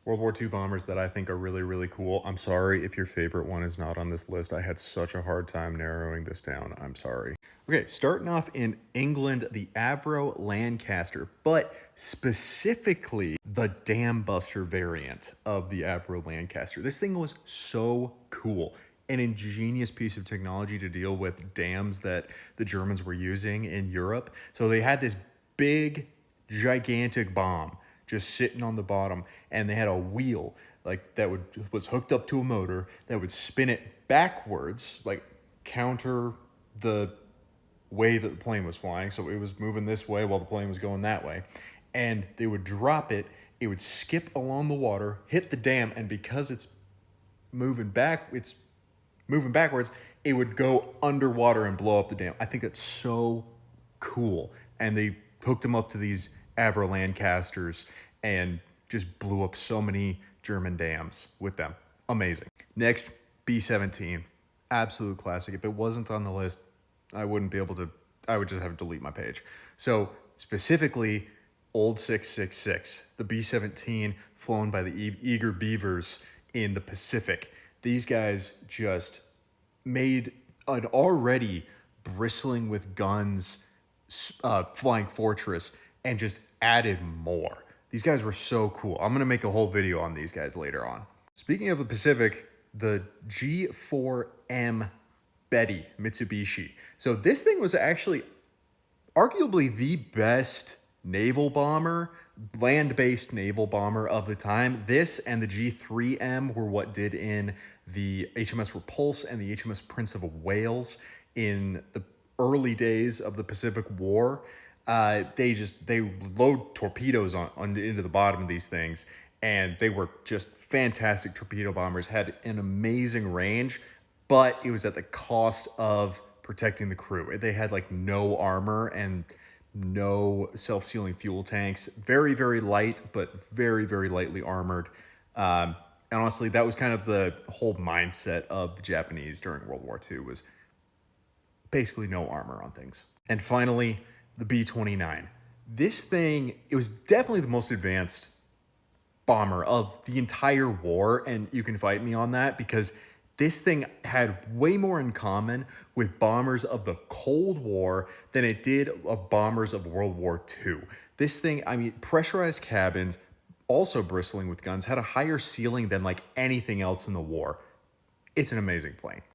World War II bombers that I think are really, really cool. I'm sorry if your favorite one is not on this list. I had such a hard time narrowing this down. I'm sorry. Okay, starting off in England, the Avro Lancaster, but specifically the Dam Buster variant of the Avro Lancaster. This thing was so cool. An ingenious piece of technology to deal with dams that the Germans were using in Europe. So they had this big, gigantic bomb just sitting on the bottom, and they had a wheel like that was hooked up to a motor that would spin it backwards, like counter the way that the plane was flying. So it was moving this way while the plane was going that way. And they would drop it, it would skip along the water, hit the dam, and because it's moving backwards, it would go underwater and blow up the dam. I think that's so cool. And they hooked them up to these Avro Lancasters and just blew up so many German dams with them. Amazing. Next, B-17. Absolute classic. If it wasn't on the list, I wouldn't be able to, I would just have to delete my page. So specifically, Old 666, the B-17 flown by the Eager Beavers in the Pacific. These guys just made an already bristling with guns flying fortress and just added more. These guys were so cool. I'm going to make a whole video on these guys later on. Speaking of the Pacific, the G4M Betty Mitsubishi. So this thing was actually arguably the best naval bomber, land-based naval bomber of the time. This and the G3M were what did in the HMS Repulse and the HMS Prince of Wales in the early days of the Pacific War. They load torpedoes into the bottom of these things, and they were just fantastic torpedo bombers, had an amazing range, but it was at the cost of protecting the crew. They had like no armor and no self-sealing fuel tanks. Very, very light, but very, very lightly armored. And honestly, that was kind of the whole mindset of the Japanese during World War II, was basically no armor on things. And finally, the B-29. This thing, it was definitely the most advanced bomber of the entire war, and you can fight me on that because this thing had way more in common with bombers of the Cold War than it did of bombers of World War II. This thing, I mean, pressurized cabins, also bristling with guns, had a higher ceiling than like anything else in the war. It's an amazing plane.